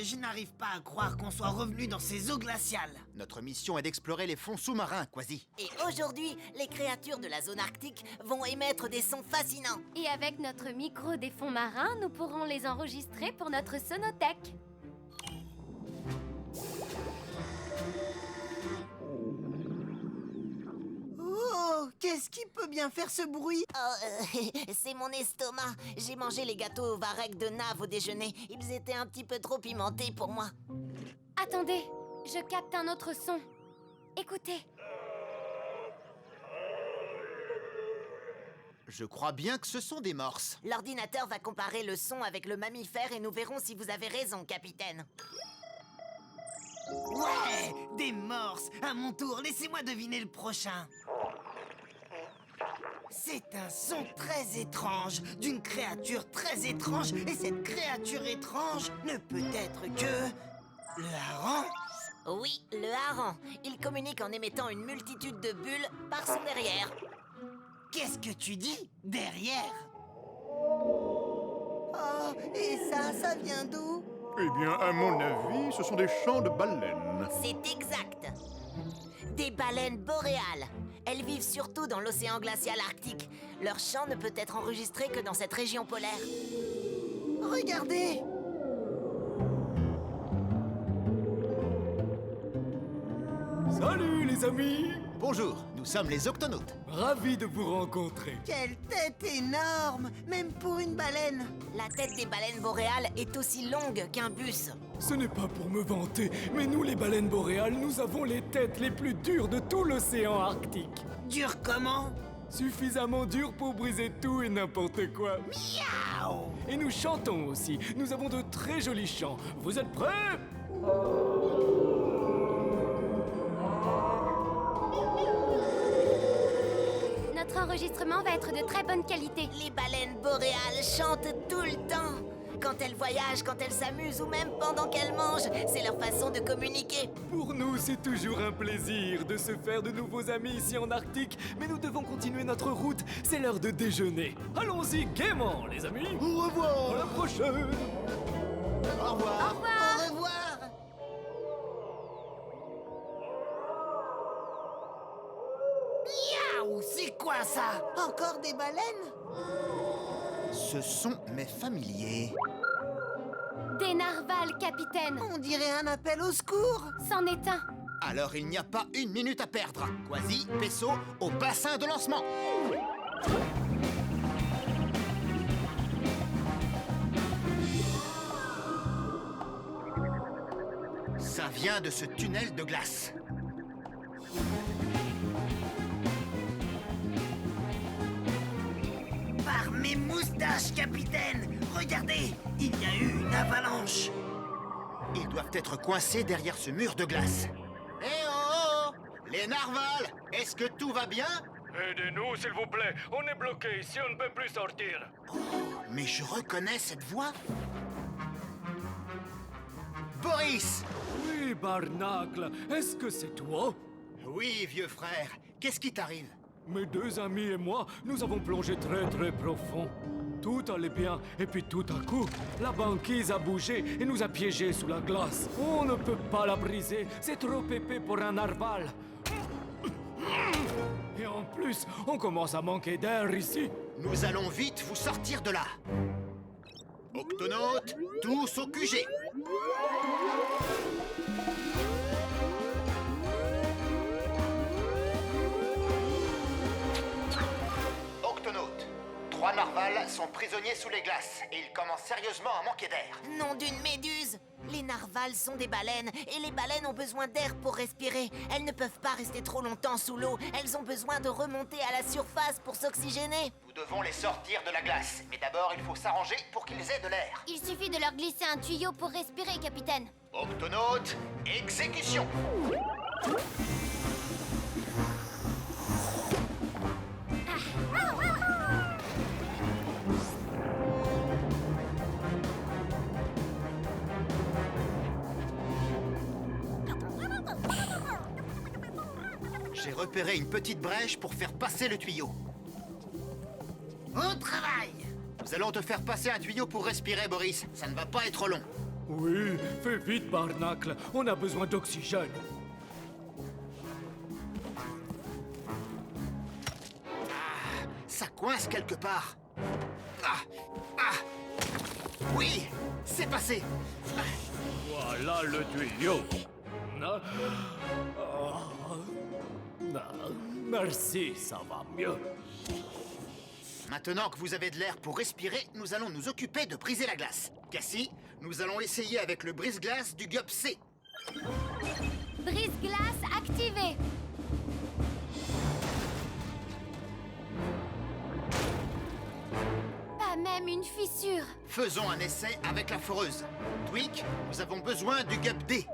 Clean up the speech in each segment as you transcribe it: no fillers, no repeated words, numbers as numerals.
Je n'arrive pas à croire qu'on soit revenu dans ces eaux glaciales. Notre mission est d'explorer les fonds sous-marins, Quasi. Et aujourd'hui, les créatures de la zone arctique vont émettre des sons fascinants. Et avec notre micro des fonds marins, nous pourrons les enregistrer pour notre sonothèque. Oh, qu'est-ce qui peut bien faire ce bruit? Oh, c'est mon estomac. J'ai mangé les gâteaux au varech de Nave au déjeuner. Ils étaient un petit peu trop pimentés pour moi. Attendez, je capte un autre son. Écoutez. Je crois bien que ce sont des morses. L'ordinateur va comparer le son avec le mammifère et nous verrons si vous avez raison, capitaine. Ouais, des morses. À mon tour, laissez-moi deviner le prochain. C'est un son très étrange, d'une créature très étrange. Et cette créature étrange ne peut être que... le hareng. Oui, le hareng. Il communique en émettant une multitude de bulles par son derrière. Qu'est-ce que tu dis? Derrière? Oh, et ça vient d'où? Eh bien, à mon avis, ce sont des chants de baleines. C'est exact. Des baleines boréales. Elles vivent surtout dans l'océan glacial arctique. Leur chant ne peut être enregistré que dans cette région polaire. Regardez! Salut les amis! Bonjour, nous sommes les Octonautes. Ravi de vous rencontrer. Quelle tête énorme! Même pour une baleine! La tête des baleines boréales est aussi longue qu'un bus. Ce n'est pas pour me vanter, mais nous les baleines boréales, nous avons les têtes les plus dures de tout l'océan arctique. Dur comment? Suffisamment dures pour briser tout et n'importe quoi. Miaou! Et nous chantons aussi. Nous avons de très jolis chants. Vous êtes prêts? Notre enregistrement va être de très bonne qualité. Les baleines boréales chantent tout le temps. Quand elles voyagent, quand elles s'amusent ou même pendant qu'elles mangent, c'est leur façon de communiquer. Pour nous, c'est toujours un plaisir de se faire de nouveaux amis ici en Arctique, mais nous devons continuer notre route. C'est l'heure de déjeuner. Allons-y gaiement, les amis. Au revoir. À la prochaine. Au revoir. Au revoir! Au revoir! Miaou! C'est quoi ça? Encore des baleines? Ce sont mes familiers. Des narvals, capitaine! On dirait un appel au secours! C'en est un! Alors il n'y a pas une minute à perdre. Quasi, Pesso, au bassin de lancement. Ça vient de ce tunnel de glace. Par mes moustaches, capitaine! Regardez! Il y a eu une avalanche! Ils doivent être coincés derrière ce mur de glace. Eh oh, oh! Les narvals, est-ce que tout va bien? Aidez-nous, s'il vous plaît. On est bloqué ici, on ne peut plus sortir. Mais je reconnais cette voix. Boris! Oui, Barnacle, est-ce que c'est toi? Oui, vieux frère. Qu'est-ce qui t'arrive? Mes deux amis et moi, nous avons plongé très très profond. Tout allait bien, et puis tout à coup, la banquise a bougé et nous a piégés sous la glace. On ne peut pas la briser, c'est trop épais pour un narval. Et en plus, on commence à manquer d'air ici. Nous allons vite vous sortir de là. Octonautes, tous au QG. Octonautes, 3 narvals sont prisonniers sous les glaces et ils commencent sérieusement à manquer d'air. Nom d'une méduse! Les narvals sont des baleines, et les baleines ont besoin d'air pour respirer. Elles ne peuvent pas rester trop longtemps sous l'eau. Elles ont besoin de remonter à la surface pour s'oxygéner. Nous devons les sortir de la glace, mais d'abord il faut s'arranger pour qu'ils aient de l'air. Il suffit de leur glisser un tuyau pour respirer, capitaine. Octonautes, exécution! J'ai repéré une petite brèche pour faire passer le tuyau. Au travail! Nous allons te faire passer un tuyau pour respirer, Boris. Ça ne va pas être long. Oui, fais vite, Barnacle. On a besoin d'oxygène. Ça coince quelque part. Ah, ah. Oui, c'est passé. Voilà le tuyau. Ah. Ah. Merci, ça va mieux. Maintenant que vous avez de l'air pour respirer, nous allons nous occuper de briser la glace. Cassie, nous allons essayer avec le brise-glace du GUP C. Brise-glace activé. Pas même une fissure. Faisons un essai avec la foreuse. Tweak, nous avons besoin du GUP D.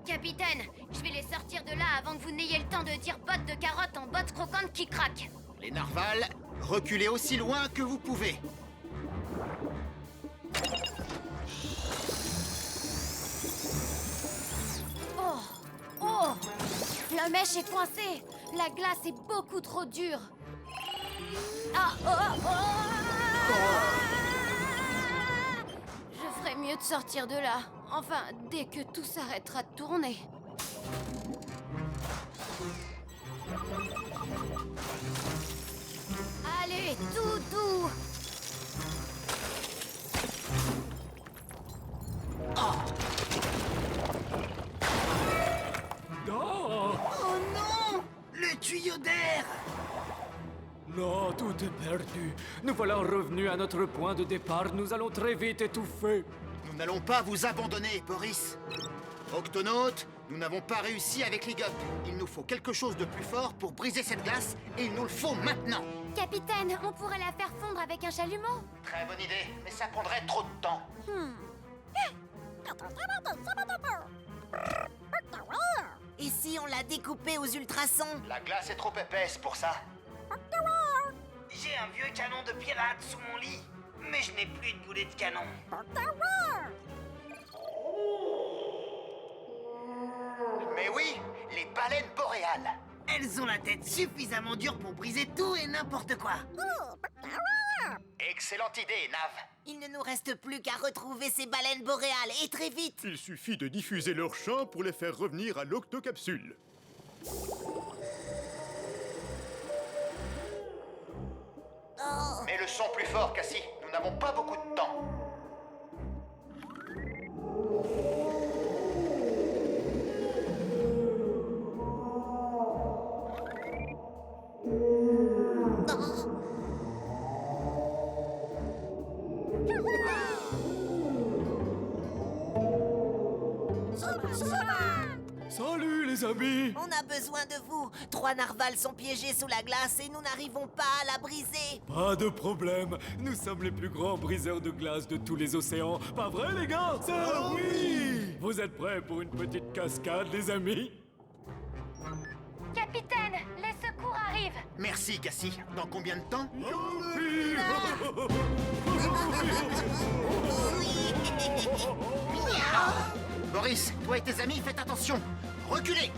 Capitaine, je vais les sortir de là avant que vous n'ayez le temps de dire botte de carotte en botte croquante qui craque. Les narvals, reculez aussi loin que vous pouvez. Oh, oh, la mèche est coincée. La glace est beaucoup trop dure. Ah, oh, oh, oh. Je ferais mieux de sortir de là. Enfin, dès que tout s'arrêtera de tourner. Allez, tout doux. Oh Oh non! Le tuyau d'air! non, tout est perdu. Nous voilà revenus à notre point de départ. Nous allons très vite étouffer. Nous n'allons pas vous abandonner, Boris. Octonautes, nous n'avons pas réussi avec les GUP. Il nous faut quelque chose de plus fort pour briser cette glace, et il nous le faut maintenant. Capitaine, on pourrait la faire fondre avec un chalumeau. Très bonne idée, mais ça prendrait trop de temps. Et si on l'a découpé aux ultrasons? La glace est trop épaisse pour ça. J'ai un vieux canon de pirate sous mon lit, mais je n'ai plus de boulet de canon. Mais oui, les baleines boréales. Elles ont la tête suffisamment dure pour briser tout et n'importe quoi. Excellente idée, Nav. Il ne nous reste plus qu'à retrouver ces baleines boréales, et très vite. Il suffit de diffuser leur chant pour les faire revenir à l'octocapsule. Mets le son plus fort, Cassie. Nous n'avons pas beaucoup de temps. Salut les amis. On a besoin de vous. 3 narvals sont piégés sous la glace et nous n'arrivons pas à la briser. Pas de problème. Nous sommes les plus grands briseurs de glace de tous les océans. Pas vrai les gars? Ça oui. Vous êtes prêts pour une petite cascade les amis? Capitaine, les secours arrivent. Merci, Cassie. Dans combien de temps? Boris, toi et tes amis, faites attention. Reculez.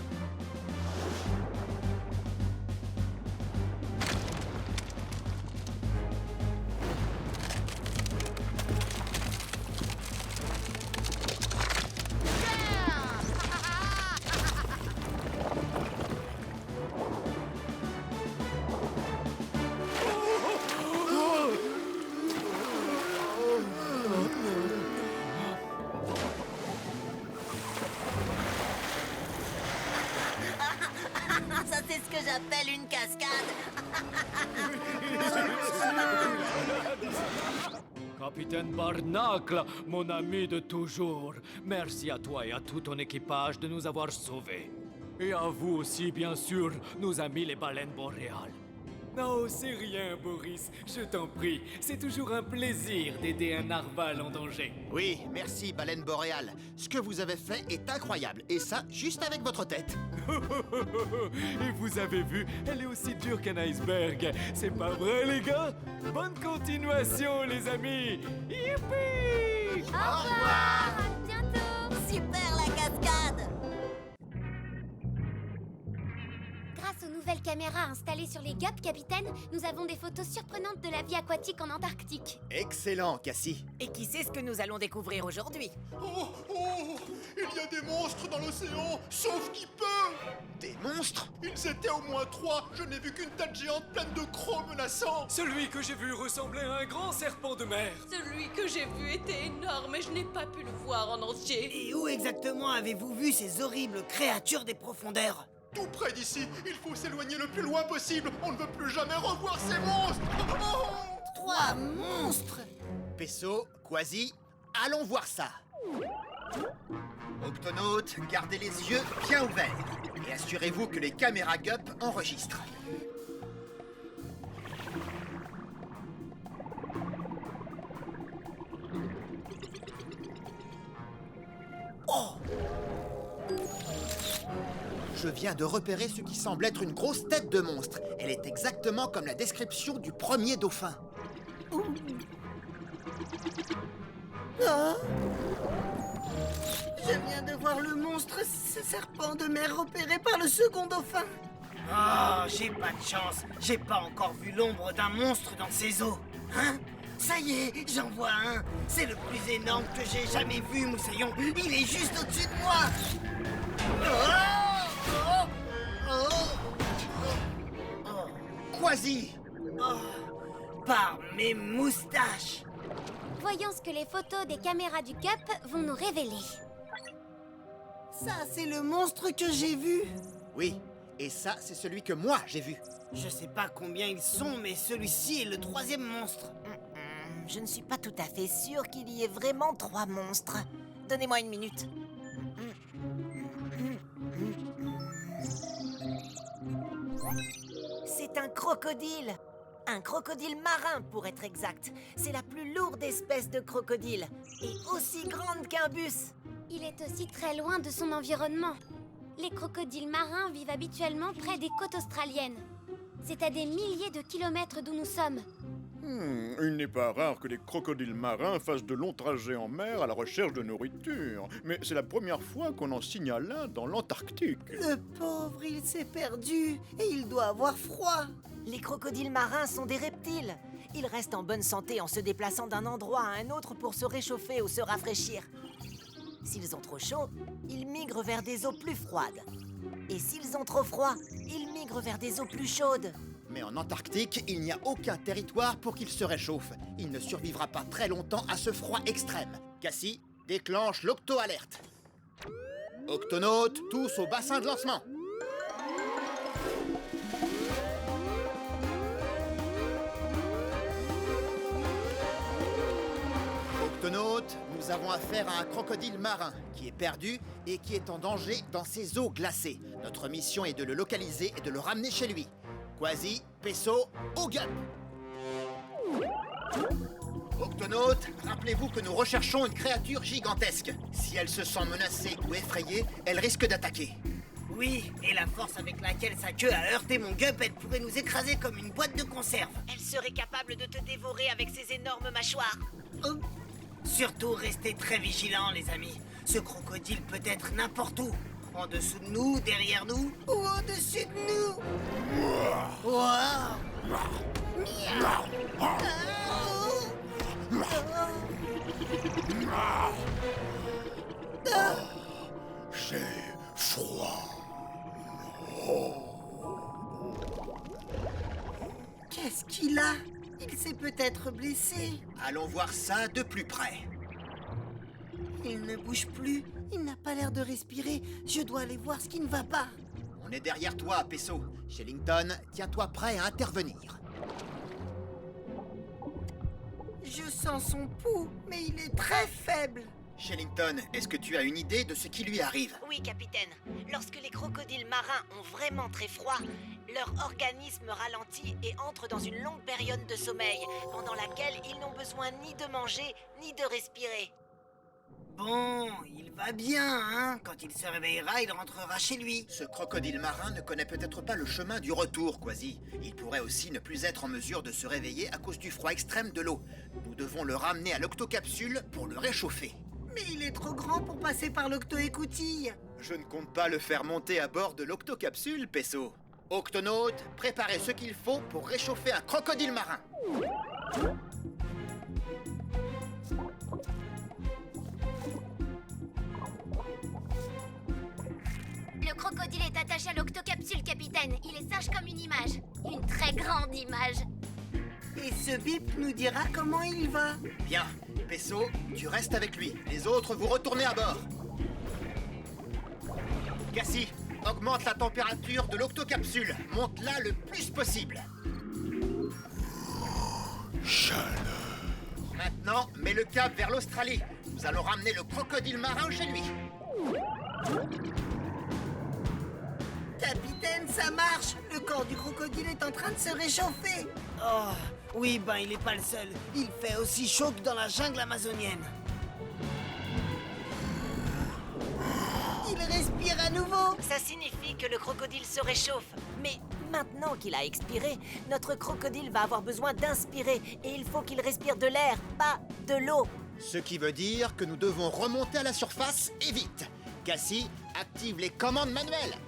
Ça, c'est ce que j'appelle une cascade. Capitaine Barnacle, mon ami de toujours, merci à toi et à tout ton équipage de nous avoir sauvés. Et à vous aussi, bien sûr, nos amis les baleines boréales. Non, c'est rien, Boris, je t'en prie. C'est toujours un plaisir d'aider un narval en danger. Oui, merci, baleine boréale. Ce que vous avez fait est incroyable. Et ça, juste avec votre tête. Et vous avez vu, elle est aussi dure qu'un iceberg. C'est pas vrai, les gars? Bonne continuation, les amis! Youpi! Au revoir. À bientôt. Super la cascade. Grâce aux nouvelle caméra installée sur les gups, capitaine, nous avons des photos surprenantes de la vie aquatique en Antarctique. Excellent, Cassie. Et qui sait ce que nous allons découvrir aujourd'hui? Oh, il y a des monstres dans l'océan, sauf qui peut. Des monstres? Ils étaient au moins 3, je n'ai vu qu'une tête géante pleine de crocs menaçants. Celui que j'ai vu ressemblait à un grand serpent de mer. Celui que j'ai vu était énorme et je n'ai pas pu le voir en entier. Et où exactement avez-vous vu ces horribles créatures des profondeurs? Tout près d'ici, il faut s'éloigner le plus loin possible. On ne veut plus jamais revoir ces monstres. Oh, 3 monstres! Peso, Quasi, allons voir ça. Octonautes, gardez les yeux bien ouverts et assurez-vous que les caméras GUP enregistrent. Oh! Je viens de repérer ce qui semble être une grosse tête de monstre. Elle est exactement comme la description du premier dauphin. Ah! Je viens de voir le monstre, ce serpent de mer repéré par le second dauphin. Oh, j'ai pas de chance. J'ai pas encore vu l'ombre d'un monstre dans ces eaux. Hein? Ça y est, j'en vois un. C'est le plus énorme que j'ai jamais vu, Moussaillon. Il est juste au-dessus de moi. Quasi! Oh, par mes moustaches. Voyons ce que les photos des caméras du GUP vont nous révéler. Ça, c'est le monstre que j'ai vu. Oui, et ça, c'est celui que moi j'ai vu. Je sais pas combien ils sont, mais celui-ci est le 3e monstre. Je ne suis pas tout à fait sûre qu'il y ait vraiment 3 monstres. Donnez-moi une minute. C'est un crocodile. Un crocodile marin, pour être exact. C'est la plus lourde espèce de crocodile. Et aussi grande qu'un bus. Il est aussi très loin de son environnement. Les crocodiles marins vivent habituellement près des côtes australiennes. C'est à des milliers de kilomètres d'où nous sommes. Il n'est pas rare que les crocodiles marins fassent de longs trajets en mer à la recherche de nourriture. Mais c'est la première fois qu'on en signale un dans l'Antarctique. Le pauvre, il s'est perdu et il doit avoir froid. Les crocodiles marins sont des reptiles. Ils restent en bonne santé en se déplaçant d'un endroit à un autre pour se réchauffer ou se rafraîchir. S'ils ont trop chaud, ils migrent vers des eaux plus froides. Et s'ils ont trop froid, ils migrent vers des eaux plus chaudes. Mais en Antarctique, il n'y a aucun territoire pour qu'il se réchauffe. Il ne survivra pas très longtemps à ce froid extrême. Cassie, déclenche l'octo-alerte. Octonautes, tous au bassin de lancement. Octonautes, nous avons affaire à un crocodile marin qui est perdu et qui est en danger dans ces eaux glacées. Notre mission est de le localiser et de le ramener chez lui. Quasi, Peso, au GUP. Octonautes, rappelez-vous que nous recherchons une créature gigantesque. Si elle se sent menacée ou effrayée, elle risque d'attaquer. Oui, et la force avec laquelle sa queue a heurté mon GUP, elle pourrait nous écraser comme une boîte de conserve. Elle serait capable de te dévorer avec ses énormes mâchoires. Oh. Surtout, restez très vigilants, les amis. Ce crocodile peut être n'importe où. En dessous de nous, derrière nous, ou au-dessus de nous. Wow. J'ai froid. Qu'est-ce qu'il a? Il s'est peut-être blessé. Allons voir ça de plus près. Il ne bouge plus. Il n'a pas l'air de respirer. Je dois aller voir ce qui ne va pas. On est derrière toi, Peso. Shellington, tiens-toi prêt à intervenir. Je sens son pouls, mais il est très faible. Shellington, est-ce que tu as une idée de ce qui lui arrive? Oui, capitaine. Lorsque les crocodiles marins ont vraiment très froid, leur organisme ralentit et entre dans une longue période de sommeil, pendant laquelle ils n'ont besoin ni de manger, ni de respirer. Bon, il va bien, hein? Quand il se réveillera, il rentrera chez lui. Ce crocodile marin ne connaît peut-être pas le chemin du retour, Quasi. Il pourrait aussi ne plus être en mesure de se réveiller à cause du froid extrême de l'eau. Nous devons le ramener à l'octocapsule pour le réchauffer. Mais il est trop grand pour passer par l'octo-écoutille. Je ne compte pas le faire monter à bord de l'octocapsule, Peso. Octonautes, préparez ce qu'il faut pour réchauffer un crocodile marin. Le crocodile est attaché à l'octocapsule, capitaine. Il est sage comme une image. Une très grande image. Et ce bip nous dira comment il va. Bien, Pesso, tu restes avec lui. Les autres, vous retournez à bord. Cassie, augmente la température de l'octocapsule. Monte-la le plus possible. Maintenant, mets le cap vers l'Australie. Nous allons ramener le crocodile marin chez lui. Capitaine, ça marche. Le corps du crocodile est en train de se réchauffer. Oh, oui, ben il est pas le seul. Il fait aussi chaud que dans la jungle amazonienne. Il respire à nouveau. Ça signifie que le crocodile se réchauffe. Mais maintenant qu'il a expiré, notre crocodile va avoir besoin d'inspirer. Et il faut qu'il respire de l'air, pas de l'eau. Ce qui veut dire que nous devons remonter à la surface et vite. Cassie, active les commandes manuelles.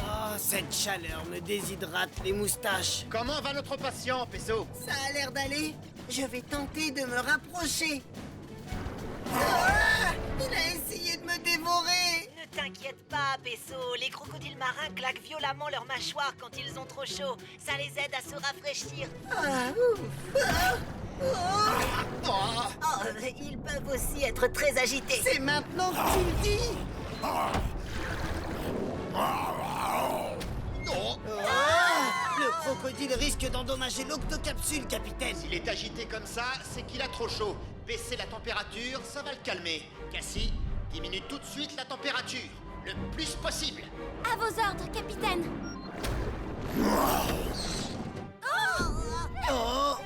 Oh, cette chaleur me déshydrate les moustaches. Comment va notre patient, Pesso? Ça a l'air d'aller. Je vais tenter de me rapprocher. Ah! Il a essayé de me dévorer. Ne t'inquiète pas, Pesso. Les crocodiles marins claquent violemment leurs mâchoires quand ils ont trop chaud. Ça les aide à se rafraîchir. Ah, ouf. Ah, oh. Oh, ils peuvent aussi être très agités. C'est maintenant que tu le dis. Ah, le crocodile risque d'endommager l'octocapsule, capitaine. S'il est agité comme ça, c'est qu'il a trop chaud. Baissez la température, ça va le calmer. Cassie, diminue tout de suite la température. Le plus possible. À vos ordres, capitaine. Oh!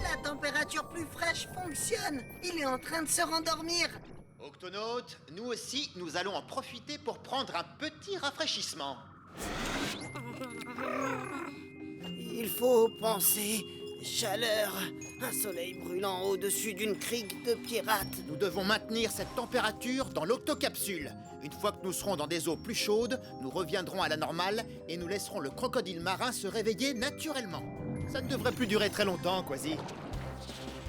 La température plus fraîche fonctionne. Il est en train de se rendormir. Octonautes, nous aussi, nous allons en profiter pour prendre un petit rafraîchissement. Il faut penser chaleur, un soleil brûlant au-dessus d'une crique de pirates. Nous devons maintenir cette température dans l'octocapsule. Une fois que nous serons dans des eaux plus chaudes, nous reviendrons à la normale et nous laisserons le crocodile marin se réveiller naturellement. Ça ne devrait plus durer très longtemps, Quasi.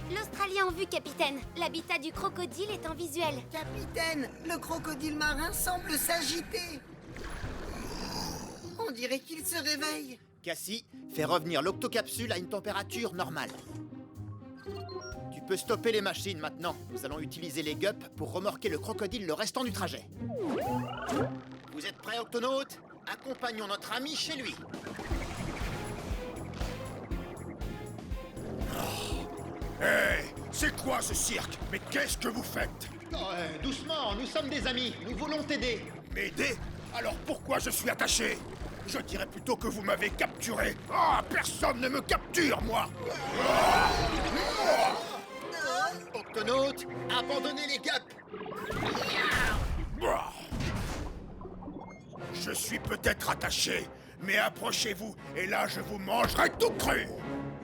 L'Australie en vue, capitaine. L'habitat du crocodile est en visuel. Capitaine, le crocodile marin semble s'agiter. On dirait qu'il se réveille. Cassie, fais revenir l'octocapsule à une température normale. Tu peux stopper les machines maintenant. Nous allons utiliser les gups pour remorquer le crocodile le restant du trajet. Vous êtes prêts, Octonautes? Accompagnons notre ami chez lui. Hé, c'est quoi ce cirque? Mais qu'est-ce que vous faites? Doucement, nous sommes des amis. Nous voulons t'aider. M'aider? Alors pourquoi je suis attaché? Je dirais plutôt que vous m'avez capturé. Ah, personne ne me capture, moi! Octonautes, abandonnez les gups. Bah. Je suis peut-être attaché, mais approchez-vous, et là je vous mangerai tout cru!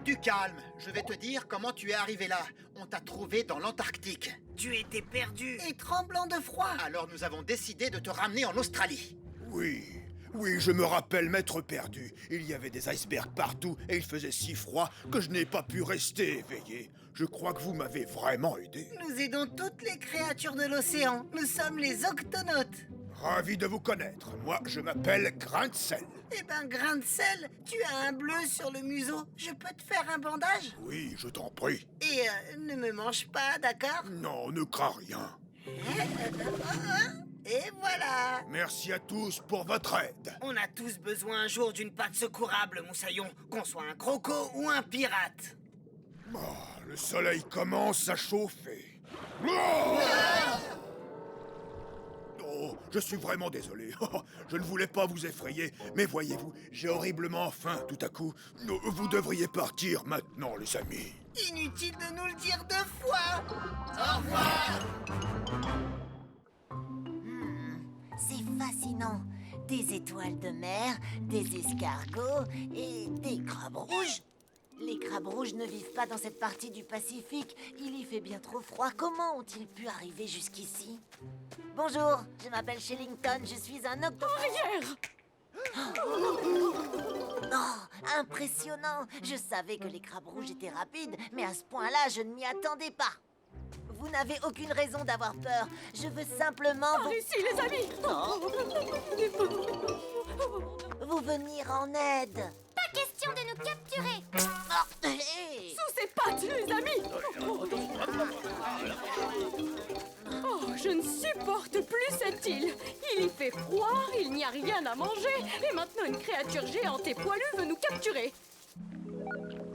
Du calme, je vais te dire comment tu es arrivé là. On t'a trouvé dans l'Antarctique. Tu étais perdu et tremblant de froid. Alors nous avons décidé de te ramener en Australie. Oui, je me rappelle m'être perdu. Il y avait des icebergs partout et il faisait si froid que je n'ai pas pu rester éveillé. Je crois que vous m'avez vraiment aidé. Nous aidons toutes les créatures de l'océan. Nous sommes les Octonautes. Ravi de vous connaître. Moi, je m'appelle Grain de Sel. Eh ben, grain de sel, tu as un bleu sur le museau. Je peux te faire un bandage? Oui, je t'en prie. Et ne me mange pas, d'accord? Non, ne crains rien. Et voilà. Merci à tous pour votre aide. On a tous besoin un jour d'une patte secourable, Moussaillon. Qu'on soit un croco ou un pirate. Oh, le soleil commence à chauffer. Oh, je suis vraiment désolé. Je ne voulais pas vous effrayer, mais voyez-vous, j'ai horriblement faim tout à coup. Vous devriez partir maintenant, les amis. Inutile de nous le dire 2 fois. Au revoir. C'est fascinant. des étoiles de mer, des escargots et des crabes rouges. Les crabes rouges ne vivent pas dans cette partie du Pacifique. Il y fait bien trop froid. Comment ont-ils pu arriver jusqu'ici? Bonjour, je m'appelle Shellington, je suis un octopus. Oh, impressionnant! Je savais que les crabes rouges étaient rapides, mais à ce point-là, je ne m'y attendais pas. Vous n'avez aucune raison d'avoir peur. Je veux simplement Par ici, les amis. vous venir en aide. Pas question de nous capturer. Oh, hé. Sous ses pattes, les amis. Oh, je ne supporte plus cette île. Il y fait froid, il n'y a rien à manger, et maintenant une créature géante et poilue veut nous capturer.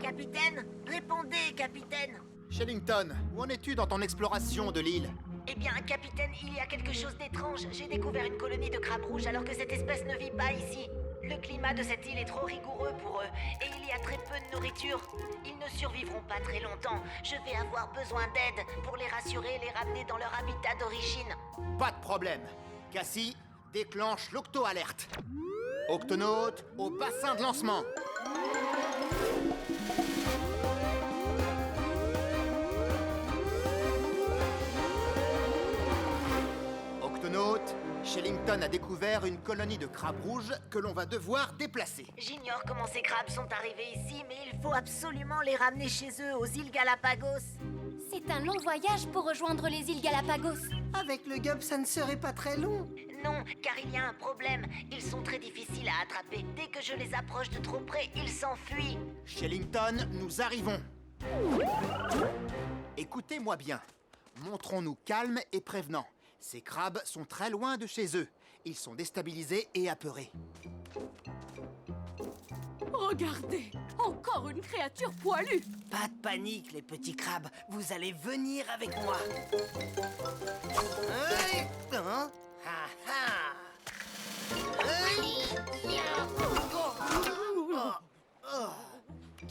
Capitaine, répondez, capitaine. Shellington, où en es-tu dans ton exploration de l'île? Eh bien, capitaine, il y a quelque chose d'étrange. J'ai découvert une colonie de crabes rouges alors que cette espèce ne vit pas ici. Le climat de cette île est trop rigoureux pour eux et il y a très peu de nourriture. Ils ne survivront pas très longtemps. Je vais avoir besoin d'aide pour les rassurer et les ramener dans leur habitat d'origine. Pas de problème. Cassie, déclenche l'octo-alerte. Octonaute, au bassin de lancement. Octonaute, Shellington a découvert une colonie de crabes rouges que l'on va devoir déplacer. J'ignore comment ces crabes sont arrivés ici, mais il faut absolument les ramener chez eux, aux îles Galapagos. C'est un long voyage pour rejoindre les îles Galapagos. Avec le gup, ça ne serait pas très long. Non, car il y a un problème. Ils sont très difficiles à attraper. Dès que je les approche de trop près, ils s'enfuient. Shellington, nous arrivons. Écoutez-moi bien. Montrons-nous calmes et prévenants. Ces crabes sont très loin de chez eux. Ils sont déstabilisés et apeurés. Regardez, encore une créature poilue. Pas de panique, les petits crabes. Vous allez venir avec moi. Hein? Ah, ah.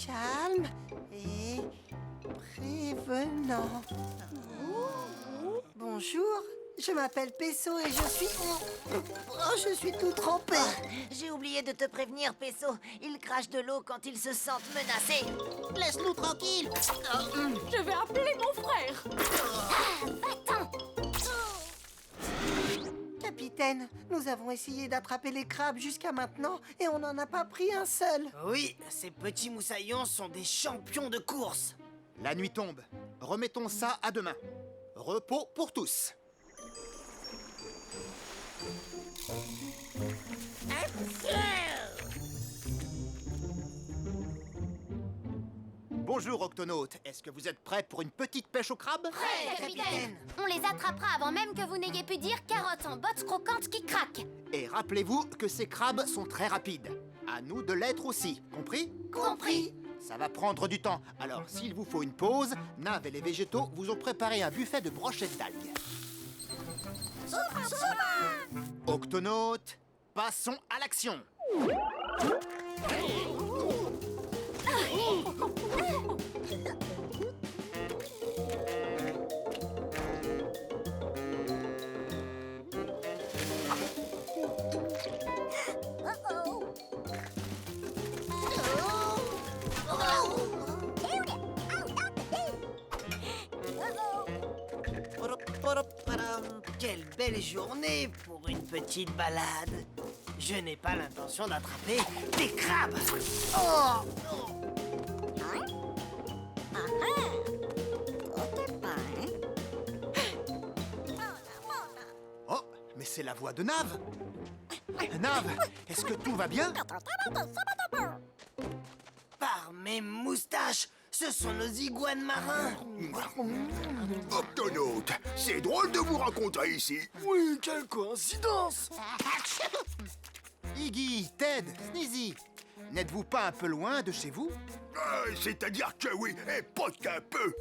Calme et prévenant. Bonjour, je m'appelle Pesso et je suis tout trempé. J'ai oublié de te prévenir, Pesso. Ils crachent de l'eau quand ils se sentent menacés. Laisse-nous tranquilles. Je vais appeler mon frère. Capitaine, nous avons essayé d'attraper les crabes jusqu'à maintenant et on n'en a pas pris un seul. Oui, ces petits moussaillons sont des champions de course. La nuit tombe. Remettons ça à demain. Repos pour tous. Bonjour, Octonaute. Est-ce que vous êtes prêts pour une petite pêche au crabe? Prêt, capitaine. On les attrapera avant même que vous n'ayez pu dire carottes en bottes croquantes qui craquent. Et rappelez-vous que ces crabes sont très rapides. À nous de l'être aussi, compris? Compris. Ça va prendre du temps. Alors, s'il vous faut une pause, Nav et les végétaux vous ont préparé un buffet de brochettes d'algues. Octonaute, passons à l'action. Quelle belle journée pour une petite balade. Je n'ai pas l'intention d'attraper des crabes. Oh, mais c'est la voix de Nav. Nav, est-ce que tout va bien? Par mes moustaches, ce sont nos iguanes marins. Octonaute, c'est drôle de vous rencontrer ici. Oui, quelle coïncidence. Iggy, Ted, Sneezy, n'êtes-vous pas un peu loin de chez vous? C'est-à-dire que oui, et pas qu'un peu.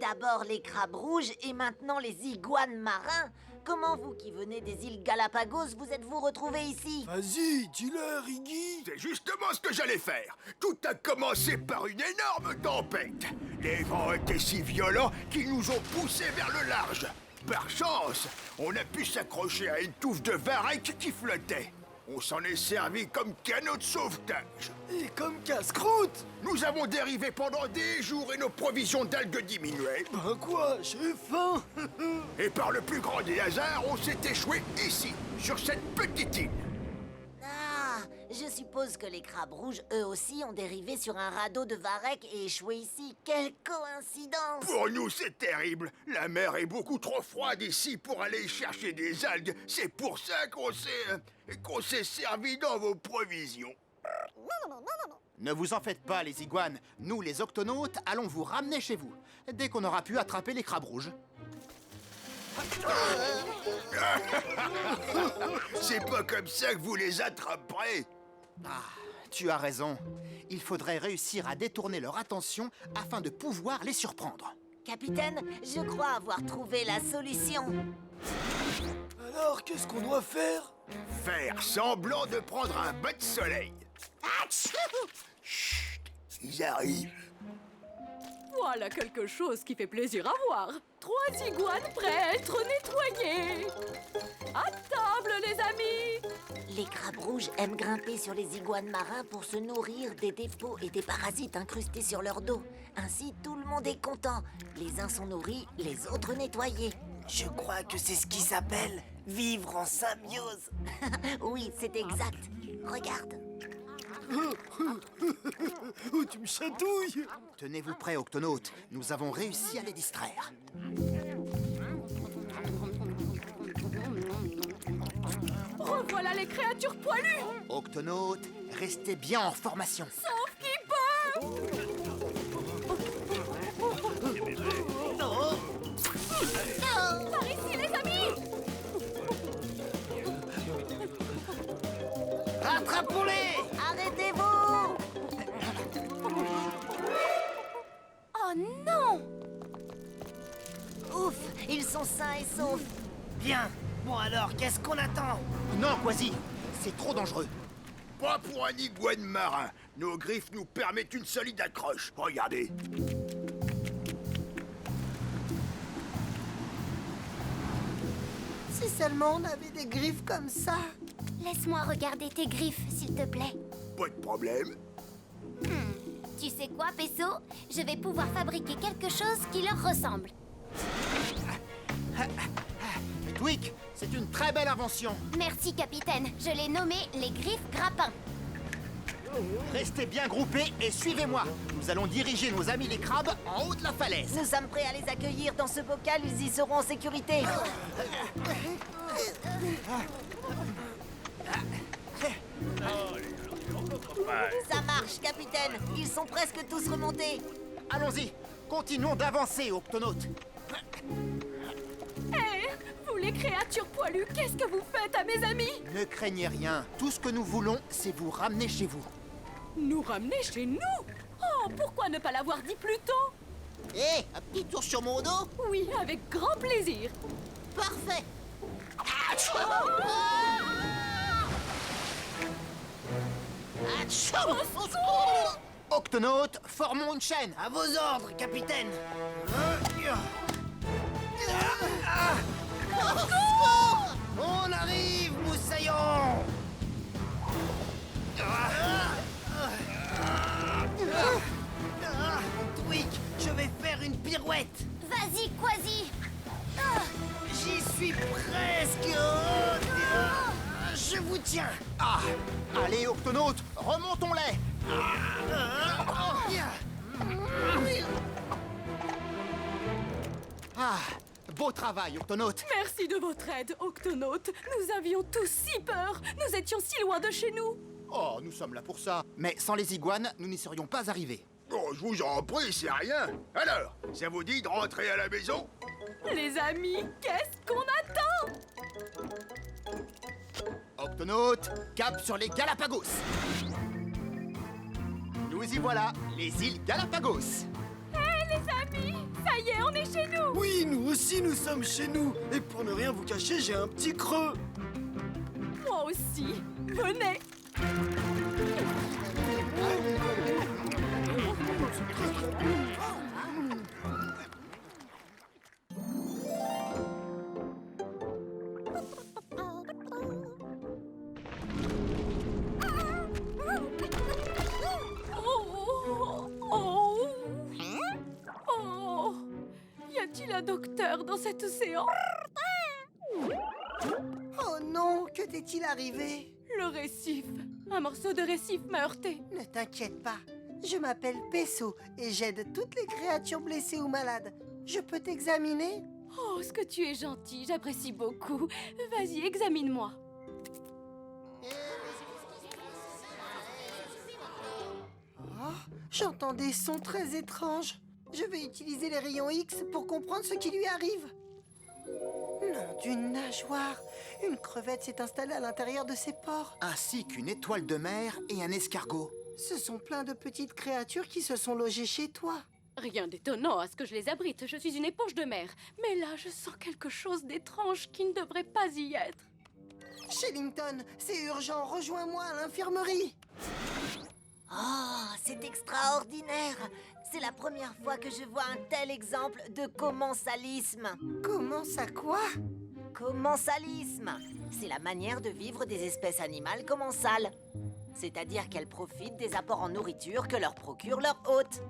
D'abord les crabes rouges et maintenant les iguanes marins. Comment vous qui venez des îles Galapagos vous êtes-vous retrouvés ici? Vas-y, dis-leur, Iggy. C'est justement ce que j'allais faire. Tout a commencé par une énorme tempête. Les vents étaient si violents qu'ils nous ont poussés vers le large. Par chance, on a pu s'accrocher à une touffe de varech qui flottait. On s'en est servi comme canot de sauvetage. Et comme casse-croûte. Nous avons dérivé pendant des jours et nos provisions d'algues diminuaient. Ben quoi, j'ai faim. Et par le plus grand des hasards, on s'est échoué ici, sur cette petite île. Ah, je suppose que les crabes rouges, eux aussi, ont dérivé sur un radeau de Varek et échoué ici. Quelle coïncidence! Pour nous, c'est terrible. La mer est beaucoup trop froide ici pour aller chercher des algues. C'est pour ça qu'on s'est servi dans vos provisions. Ne vous en faites pas, les iguanes. Nous, les octonautes, allons vous ramener chez vous, dès qu'on aura pu attraper les crabes rouges. C'est pas comme ça que vous les attraperez. Ah, tu as raison. Il faudrait réussir à détourner leur attention afin de pouvoir les surprendre. Capitaine, je crois avoir trouvé la solution. Alors, qu'est-ce qu'on doit faire? Faire semblant de prendre un bain de soleil. Chut, ils arrivent. Voilà quelque chose qui fait plaisir à voir. 3 iguanes prêts à être nettoyées. À table, les amis. Les crabes rouges aiment grimper sur les iguanes marins pour se nourrir des dépôts et des parasites incrustés sur leur dos. Ainsi, tout le monde est content. Les uns sont nourris, les autres nettoyés. Je crois que c'est ce qui s'appelle vivre en symbiose. Oui, c'est exact. Regarde. Oh, tu me chatouilles. Tenez-vous prêts, octonautes. Nous avons réussi à les distraire. Revoilà les créatures poilues. Octonautes, restez bien en formation. Sauf qui peut. Par ici, les amis. Attrapons-les. Arrêtez-vous! Oh non! Ouf, ils sont sains et saufs. Bien. Bon alors, qu'est-ce qu'on attend? Non, Quasi, c'est trop dangereux. Pas pour un iguane marin. Nos griffes nous permettent une solide accroche. Regardez. Si seulement on avait des griffes comme ça. Laisse-moi regarder tes griffes, s'il te plaît. Pas de problème. Tu sais quoi, Peso? Je vais pouvoir fabriquer quelque chose qui leur ressemble. Tweak, c'est une très belle invention. Merci, capitaine. Je l'ai nommé les griffes grappins. Restez bien groupés et suivez-moi. Nous allons diriger nos amis les crabes en haut de la falaise. Nous sommes prêts à les accueillir dans ce bocal, ils y seront en sécurité. Ça marche, capitaine. Ils sont presque tous remontés. Allons-y, continuons d'avancer, octonautes. Hé, vous les créatures poilues, qu'est-ce que vous faites à mes amis? Ne craignez rien. Tout ce que nous voulons, c'est vous ramener chez vous. Nous ramener chez nous? Oh, pourquoi ne pas l'avoir dit plus tôt? Hé, un petit tour sur mon dos? Oui, avec grand plaisir. Parfait. Octonautes, formons une chaîne. À vos ordres, capitaine. On arrive, moussaillon. Tweak, je vais faire une pirouette. Vas-y, Quasi. J'y suis presque. Je vous tiens. Ah, allez, octonautes, remontons-les. Ah, beau travail, octonautes. Merci de votre aide, octonautes. Nous avions tous si peur. Nous étions si loin de chez nous. Oh, nous sommes là pour ça. Mais sans les iguanes, nous n'y serions pas arrivés. Oh, je vous en prie, c'est rien. Alors, ça vous dit de rentrer à la maison? Les amis, qu'est-ce qu'on attend? Octonautes, cap sur les Galapagos. Nous y voilà, les îles Galapagos. Hé, les amis, ça y est, on est chez nous. Oui, nous aussi, nous sommes chez nous. Et pour ne rien vous cacher, j'ai un petit creux. Moi aussi. Venez. un docteur dans cet océan. Oh non, que t'est-il arrivé? Le récif. Un morceau de récif m'a heurté. Ne t'inquiète pas, je m'appelle Peso et j'aide toutes les créatures blessées ou malades. Je peux t'examiner? Oh, ce que tu es gentil, j'apprécie beaucoup. Vas-y, examine-moi. Oh, j'entends des sons très étranges. Je vais utiliser les rayons X pour comprendre ce qui lui arrive. Nom d'une nageoire! Une crevette s'est installée à l'intérieur de ses pores. Ainsi qu'une étoile de mer et un escargot. Ce sont plein de petites créatures qui se sont logées chez toi. Rien d'étonnant à ce que je les abrite. Je suis une éponge de mer. Mais là, je sens quelque chose d'étrange qui ne devrait pas y être. Shellington, c'est urgent, rejoins-moi à l'infirmerie. Oh, c'est extraordinaire! C'est la première fois que je vois un tel exemple de commensalisme. Comment ça quoi? Commensalisme, c'est la manière de vivre des espèces animales commensales. C'est-à-dire qu'elles profitent des apports en nourriture que leur procure leur hôte.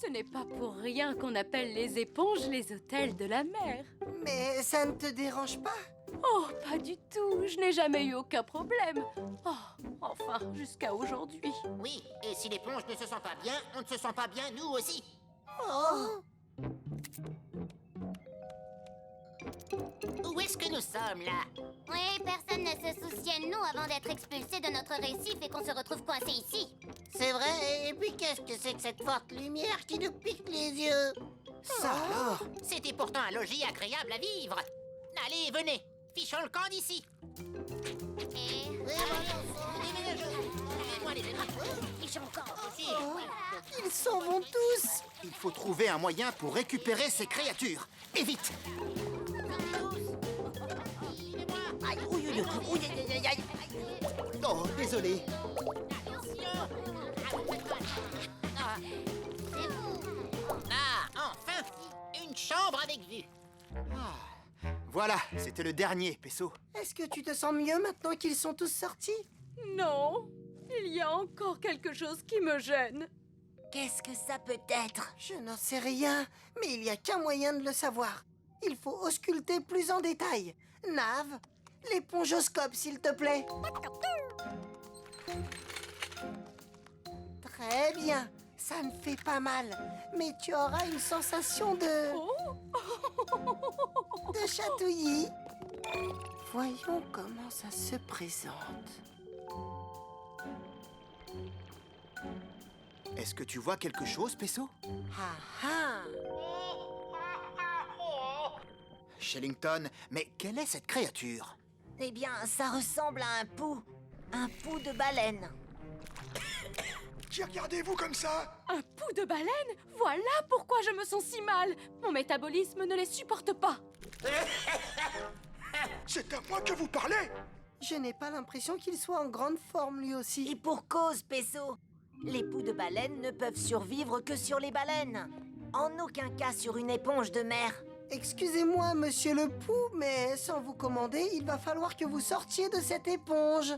Ce n'est pas pour rien qu'on appelle les éponges les hôtels de la mer. Mais ça ne te dérange pas? Oh, pas du tout. Je n'ai jamais eu aucun problème. Oh, enfin, jusqu'à aujourd'hui. Oui, et si l'éponge ne se sent pas bien, on ne se sent pas bien nous aussi. Oh! Où est-ce que nous sommes là? Oui, personne ne se souciait de nous avant d'être expulsés de notre récif et qu'on se retrouve coincés ici. C'est vrai, et puis qu'est-ce que c'est que cette forte lumière qui nous pique les yeux? Ça alors? C'était pourtant un logis agréable à vivre. Allez, venez, fichons le camp d'ici. Et... Ils s'en vont tous! Il faut trouver un moyen pour récupérer ces créatures. Et vite! Oh, désolé. Ah, enfin! Une chambre avec vue. Voilà, c'était le dernier, Peso. Est-ce que tu te sens mieux maintenant qu'ils sont tous sortis? Non, il y a encore quelque chose qui me gêne. Qu'est-ce que ça peut être? Je n'en sais rien, mais il n'y a qu'un moyen de le savoir. Il faut ausculter plus en détail. Nav, l'épongioscope, s'il te plaît. Très bien, ça ne fait pas mal. Mais tu auras une sensation de chatouillis. Voyons comment ça se présente. Est-ce que tu vois quelque chose, Peso? Ah ah! Shellington, mais quelle est cette créature? Eh bien, ça ressemble à un pou de baleine. Qui regardez-vous comme ça? Un pou de baleine? Voilà pourquoi je me sens si mal. Mon métabolisme ne les supporte pas. C'est à moi que vous parlez? Je n'ai pas l'impression qu'il soit en grande forme, lui aussi. Et pour cause, Peso. Les poux de baleine ne peuvent survivre que sur les baleines. En aucun cas sur une éponge de mer. Excusez-moi, monsieur le pou, mais sans vous commander, il va falloir que vous sortiez de cette éponge.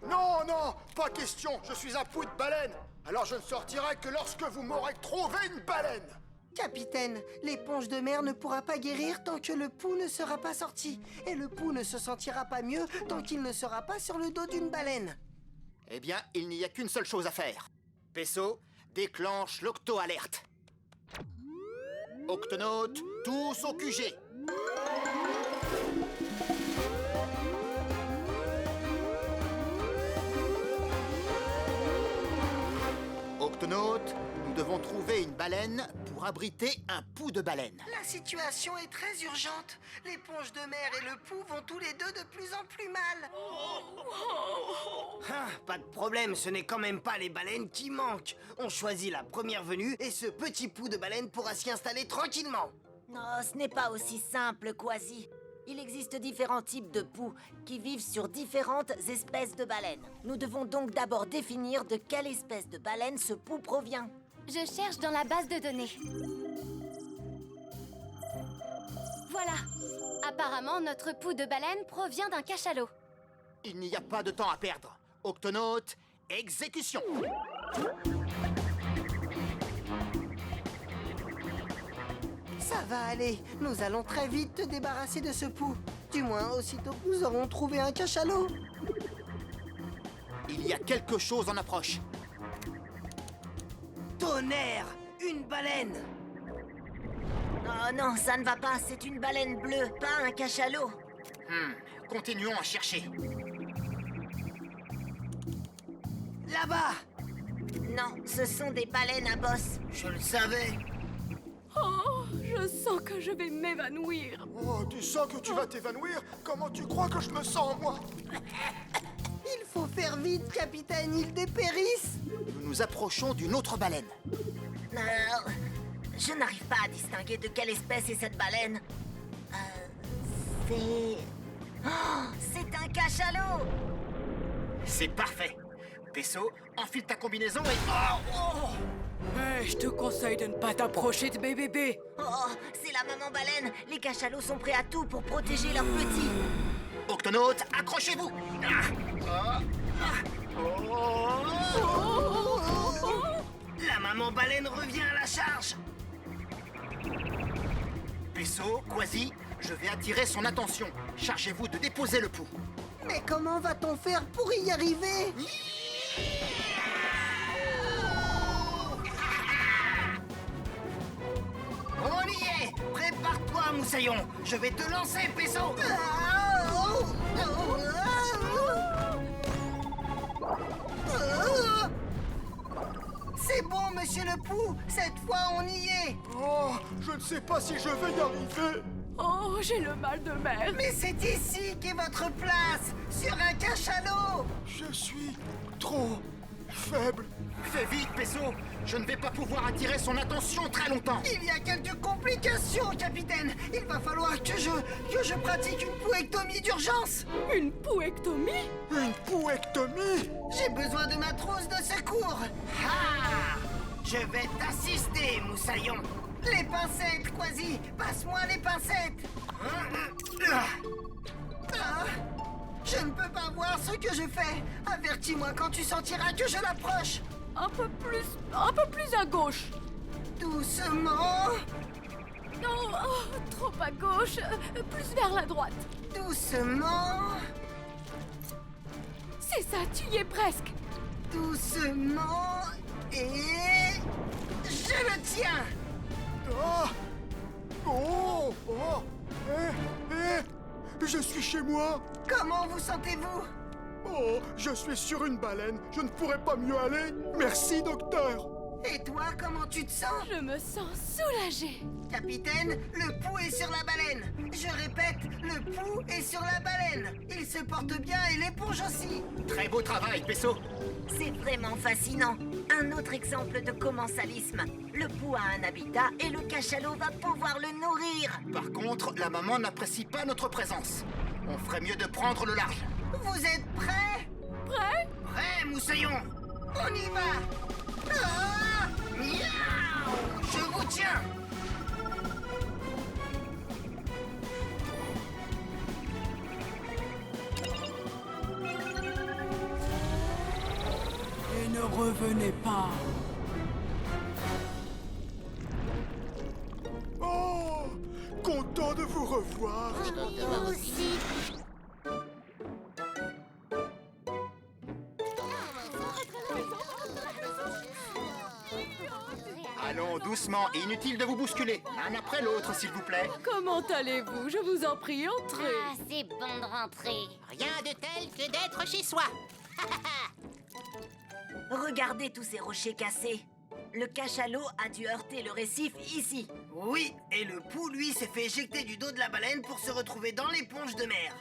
Non, non, pas question, je suis un pou de baleine. Alors je ne sortirai que lorsque vous m'aurez trouvé une baleine. Capitaine, l'éponge de mer ne pourra pas guérir tant que le pou ne sera pas sorti. Et le pou ne se sentira pas mieux tant qu'il ne sera pas sur le dos d'une baleine. Eh bien, il n'y a qu'une seule chose à faire. Peso, déclenche l'octo-alerte. Octonautes, tous au QG. Octonautes, nous devons trouver une baleine pour abriter un pou de baleine. La situation est très urgente. L'éponge de mer et le pou vont tous les deux de plus en plus mal. Ah, pas de problème, ce n'est quand même pas les baleines qui manquent. On choisit la première venue et ce petit pou de baleine pourra s'y installer tranquillement. Non, ce n'est pas aussi simple, Kwasi. Il existe différents types de poux qui vivent sur différentes espèces de baleines. Nous devons donc d'abord définir de quelle espèce de baleine ce pou provient. Je cherche dans la base de données. Voilà. Apparemment, notre pou de baleine provient d'un cachalot. Il n'y a pas de temps à perdre. Octonautes, exécution. Ça Ça va aller. Nous allons très vite te débarrasser de ce pou. Du moins, aussitôt que nous aurons trouvé un cachalot. Il y a quelque chose en approche. Tonnerre! Une baleine! Oh non, ça ne va pas, c'est une baleine bleue, pas un cachalot. Continuons à chercher. Là-bas! Non, ce sont des baleines à bosse. Je le savais. Oh, je sens que je vais m'évanouir. Oh, tu sens que tu vas t'évanouir? Comment tu crois que je me sens, moi? Il faut faire vite, capitaine, il dépérisse. Nous nous approchons d'une autre baleine. Je n'arrive pas à distinguer de quelle espèce est cette baleine. C'est... Oh, c'est un cachalot! C'est parfait. Pesso, enfile ta combinaison et... Oh, Hey, je te conseille de ne pas t'approcher de mes bébés. Oh, c'est la maman baleine. Les cachalots sont prêts à tout pour protéger leurs petits. Octonautes, accrochez-vous. La maman baleine revient à la charge. Pesso, Quasi, je vais attirer son attention. Chargez-vous de déposer le pou. Mais comment va-t-on faire pour y arriver? On y est! Prépare-toi, Moussaillon! Je vais te lancer, Pesso! C'est bon, monsieur le pou! Cette fois, on y est! Oh, je ne sais pas si je vais y arriver. Oh, j'ai le mal de mer. Mais c'est ici qu'est votre place! Sur un cachalot! Je suis trop faible. Fais vite, Pesso. Je ne vais pas pouvoir attirer son attention très longtemps. Il y a quelques complications, capitaine! Il va falloir que je pratique une pouectomie d'urgence! Une pouectomie? Une pouectomie? J'ai besoin de ma trousse de secours! Ah! Je vais t'assister, Moussaillon! Les pincettes, Quasi! Passe-moi les pincettes! Ah! Je ne peux pas voir ce que je fais! Avertis-moi quand tu sentiras que je l'approche! Un peu plus à gauche. Doucement! Non, oh, trop à gauche. Plus vers la droite. Doucement! C'est ça, tu y es presque. Doucement! Et... je le tiens! Ah! Oh! Oh! Je suis chez moi. Comment vous sentez-vous? Oh, je suis sur une baleine. Je ne pourrais pas mieux aller. Merci, docteur. Et toi, comment tu te sens? Je me sens soulagée. Capitaine, le pou est sur la baleine. Je répète, le pou est sur la baleine. Il se porte bien et l'éponge aussi. Très beau travail, Pesso. C'est vraiment fascinant. Un autre exemple de commensalisme. Le pou a un habitat et le cachalot va pouvoir le nourrir. Par contre, la maman n'apprécie pas notre présence. On ferait mieux de prendre le large. Vous êtes prêts? Prêt? Prêts, Moussaillon? On y va! Ah! Miaou! Je vous tiens! Et ne revenez pas. Oh! Content de vous revoir. Moi aussi. Allons doucement, inutile de vous bousculer. Un après l'autre, s'il vous plaît. Comment allez-vous? Je vous en prie, entrez. Ah, c'est bon de rentrer. Rien de tel que d'être chez soi. Regardez tous ces rochers cassés. Le cachalot a dû heurter le récif ici. Oui, et le pou, lui, s'est fait éjecter du dos de la baleine pour se retrouver dans l'éponge de mer.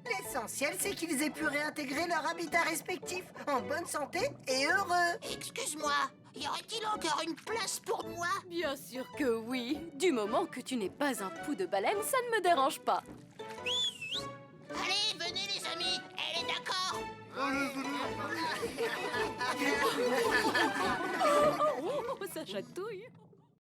L'essentiel, c'est qu'ils aient pu réintégrer leur habitat respectif, en bonne santé et heureux. Excuse-moi, y aurait-il encore une place pour moi? Bien sûr que oui. Du moment que tu n'es pas un pou de baleine, ça ne me dérange pas. Allez, venez les amis, elle est d'accord. Oh, ça chatouille.